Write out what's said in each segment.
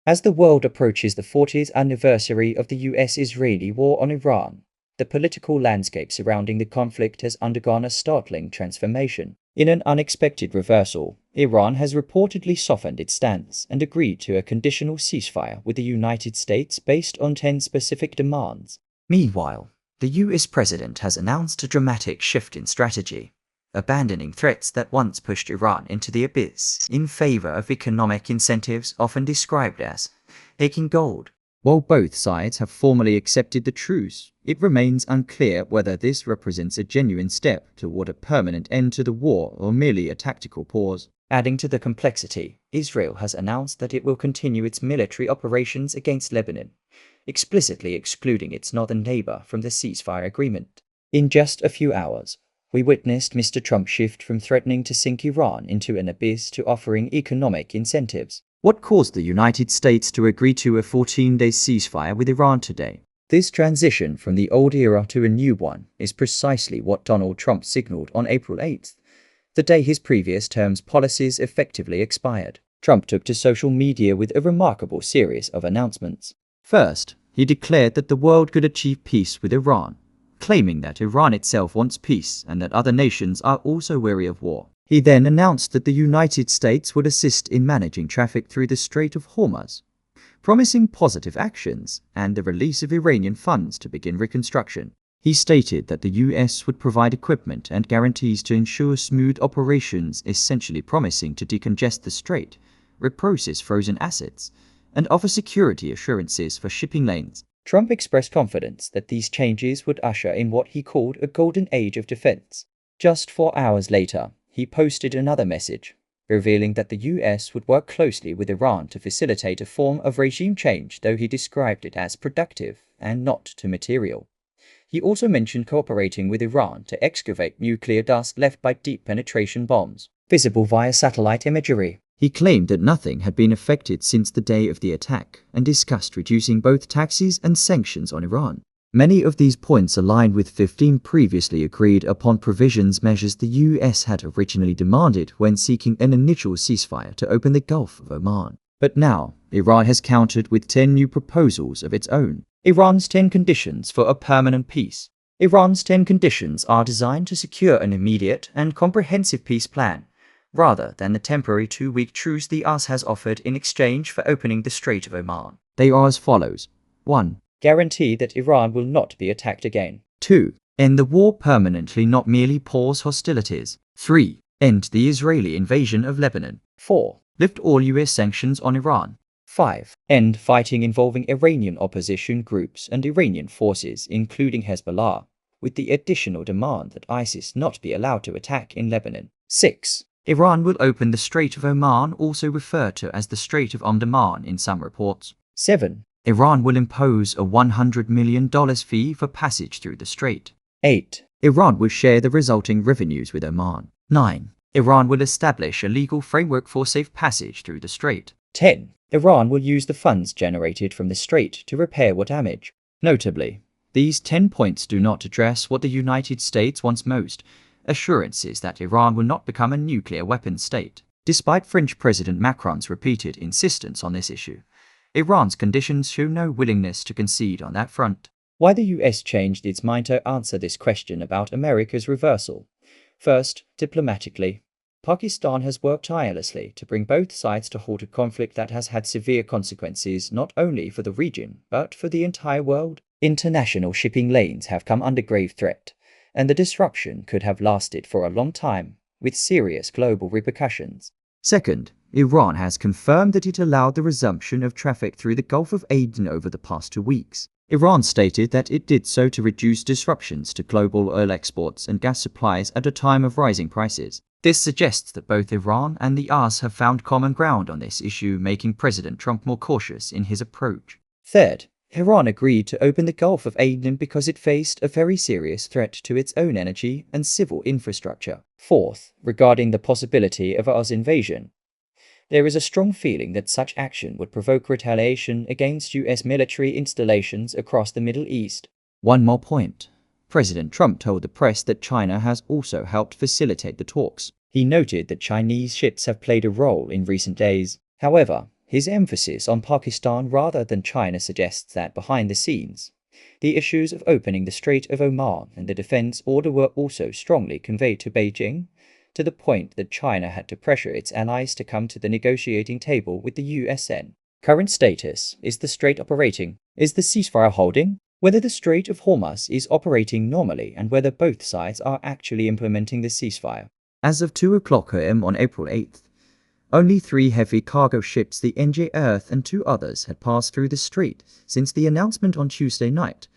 As the world approaches the 40th anniversary of the US-Israeli war on Iran, the political landscape surrounding the conflict has undergone a startling transformation. In an unexpected reversal, Iran has reportedly softened its stance and agreed to a conditional ceasefire with the United States based on 10 specific demands. Meanwhile, the US president has announced a dramatic shift in strategy, abandoning threats that once pushed Iran into the abyss in favor of economic incentives often described as taking gold. While both sides have formally accepted the truce, it remains unclear whether this represents a genuine step toward a permanent end to the war or merely a tactical pause. Adding to the complexity, Israel has announced that it will continue its military operations against Lebanon, explicitly excluding its northern neighbor from the ceasefire agreement. In just a few hours, we witnessed Mr. Trump's shift from threatening to sink Iran into an abyss to offering economic incentives. What caused the United States to agree to a 14-day ceasefire with Iran today? This transition from the old era to a new one is precisely what Donald Trump signaled on April 8th, the day his previous term's policies effectively expired. Trump took to social media with a remarkable series of announcements. First, he declared that the world could achieve peace with Iran, claiming that Iran itself wants peace and that other nations are also weary of war. He then announced that the United States would assist in managing traffic through the Strait of Hormuz, promising positive actions and the release of Iranian funds to begin reconstruction. He stated that the US would provide equipment and guarantees to ensure smooth operations, essentially promising to decongest the strait, reprocess frozen assets, and offer security assurances for shipping lanes. Trump expressed confidence that these changes would usher in what he called a golden age of defense. Just 4 hours later, he posted another message, revealing that the US would work closely with Iran to facilitate a form of regime change, though he described it as productive and not too material. He also mentioned cooperating with Iran to excavate nuclear dust left by deep penetration bombs, visible via satellite imagery. He claimed that nothing had been affected since the day of the attack and discussed reducing both taxes and sanctions on Iran. Many of these points aligned with 15 previously agreed upon provisions measures the US had originally demanded when seeking an initial ceasefire to open the Gulf of Oman. But now, Iran has countered with 10 new proposals of its own. Iran's 10 conditions for a permanent peace. Iran's 10 conditions are designed to secure an immediate and comprehensive peace plan, rather than the temporary 2-week truce the US has offered in exchange for opening the Strait of Oman. They are as follows. 1. Guarantee that Iran will not be attacked again. 2. End the war permanently, not merely pause hostilities. 3. End the Israeli invasion of Lebanon. 4. Lift all US sanctions on Iran. 5. End fighting involving Iranian opposition groups and Iranian forces, including Hezbollah, with the additional demand that ISIS not be allowed to attack in Lebanon. 6. Iran will open the Strait of Oman, also referred to as the Strait of Undergone in some reports. 7. Iran will impose a $100 million fee for passage through the strait. 8. Iran will share the resulting revenues with Oman. 9. Iran will establish a legal framework for safe passage through the strait. 10. Iran will use the funds generated from the strait to repair what damage. Notably, these 10 points do not address what the United States wants most, assurances that Iran will not become a nuclear weapons state. Despite French President Macron's repeated insistence on this issue, Iran's conditions show no willingness to concede on that front. Why the US changed its mind to answer this question about America's reversal? First, diplomatically, Pakistan has worked tirelessly to bring both sides to halt a conflict that has had severe consequences not only for the region, but for the entire world. International shipping lanes have come under grave threat, and the disruption could have lasted for a long time, with serious global repercussions. Second, Iran has confirmed that it allowed the resumption of traffic through the Gulf of Aden over the past 2 weeks. Iran stated that it did so to reduce disruptions to global oil exports and gas supplies at a time of rising prices. This suggests that both Iran and the US have found common ground on this issue, making President Trump more cautious in his approach. Third, Iran agreed to open the Gulf of Aden because it faced a very serious threat to its own energy and civil infrastructure. Fourth, regarding the possibility of US invasion, there is a strong feeling that such action would provoke retaliation against US military installations across the Middle East. One more point. President Trump told the press that China has also helped facilitate the talks. He noted that Chinese ships have played a role in recent days. However, his emphasis on Pakistan rather than China suggests that behind the scenes, the issues of opening the Strait of Oman and the defense order were also strongly conveyed to Beijing, to the point that China had to pressure its allies to come to the negotiating table with the USN. Current status: is the strait operating? Is the ceasefire holding? Whether the Strait of Hormuz is operating normally and whether both sides are actually implementing the ceasefire. As of 2 o'clock am on April 8th, only 3 heavy cargo ships, the NJ Earth and 2 others, had passed through the strait since the announcement on Tuesday night,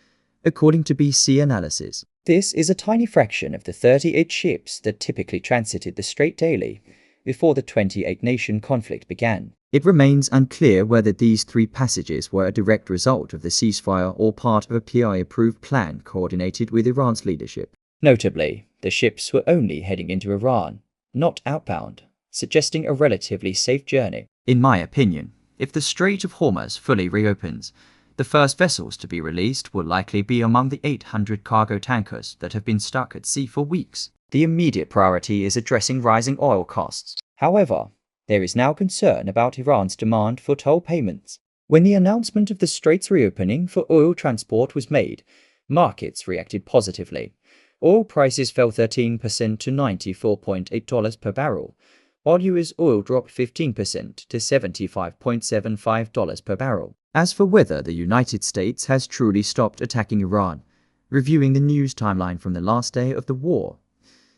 according to BC analysis. This is a tiny fraction of the 38 ships that typically transited the strait daily before the 28-nation conflict began. It remains unclear whether these 3 passages were a direct result of the ceasefire or part of a PI-approved plan coordinated with Iran's leadership. Notably, the ships were only heading into Iran, not outbound, suggesting a relatively safe journey. In my opinion, if the Strait of Hormuz fully reopens, the first vessels to be released will likely be among the 800 cargo tankers that have been stuck at sea for weeks. The immediate priority is addressing rising oil costs. However, there is now concern about Iran's demand for toll payments. When the announcement of the strait's reopening for oil transport was made, markets reacted positively. Oil prices fell 13% to $94.8 per barrel, while US oil dropped 15% to $75.75 per barrel. As for whether the United States has truly stopped attacking Iran, reviewing the news timeline from the last day of the war,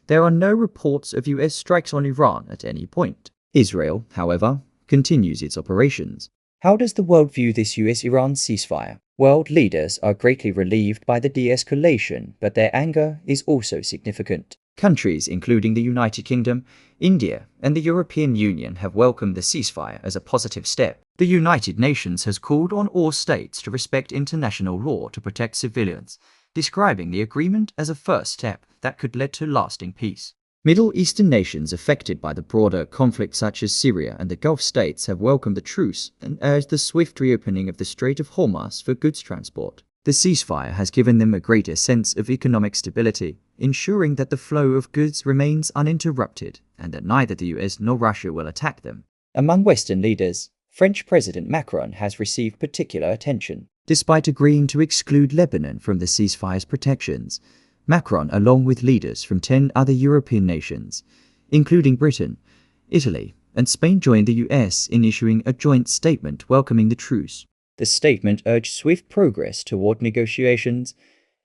there are no reports of US strikes on Iran at any point. Israel, however, continues its operations. How does the world view this US-Iran ceasefire? World leaders are greatly relieved by the de-escalation, but their anger is also significant. Countries including the United Kingdom, India, and the European Union have welcomed the ceasefire as a positive step. The United Nations has called on all states to respect international law to protect civilians, describing the agreement as a first step that could lead to lasting peace. Middle Eastern nations affected by the broader conflict such as Syria and the Gulf states have welcomed the truce and urged the swift reopening of the Strait of Hormuz for goods transport. The ceasefire has given them a greater sense of economic stability, ensuring that the flow of goods remains uninterrupted and that neither the US nor Russia will attack them. Among Western leaders, French President Macron has received particular attention. Despite agreeing to exclude Lebanon from the ceasefire's protections, Macron, along with leaders from 10 other European nations, including Britain, Italy, and Spain, joined the US in issuing a joint statement welcoming the truce. The statement urged swift progress toward negotiations,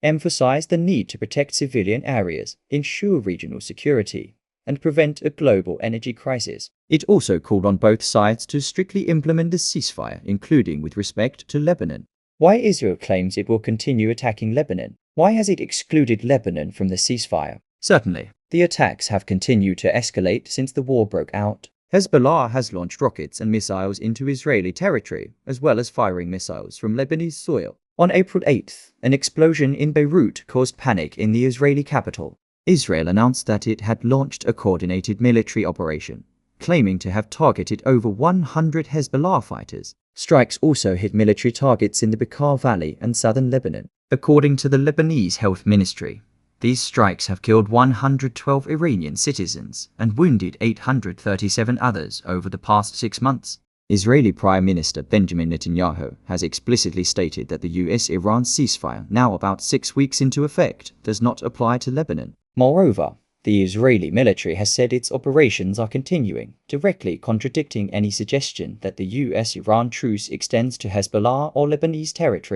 emphasized the need to protect civilian areas, ensure regional security, and prevent a global energy crisis. It also called on both sides to strictly implement the ceasefire, including with respect to Lebanon. Why Israel claims it will continue attacking Lebanon? Why has it excluded Lebanon from the ceasefire? Certainly, the attacks have continued to escalate since the war broke out. Hezbollah has launched rockets and missiles into Israeli territory, as well as firing missiles from Lebanese soil. On April 8th, an explosion in Beirut caused panic in the Israeli capital. Israel announced that it had launched a coordinated military operation, claiming to have targeted over 100 Hezbollah fighters. Strikes also hit military targets in the Bekaa Valley and southern Lebanon. According to the Lebanese Health Ministry, these strikes have killed 112 Iranian citizens and wounded 837 others over the past 6 months. Israeli Prime Minister Benjamin Netanyahu has explicitly stated that the US-Iran ceasefire, now about 6 weeks into effect, does not apply to Lebanon. Moreover, the Israeli military has said its operations are continuing, directly contradicting any suggestion that the US-Iran truce extends to Hezbollah or Lebanese territory.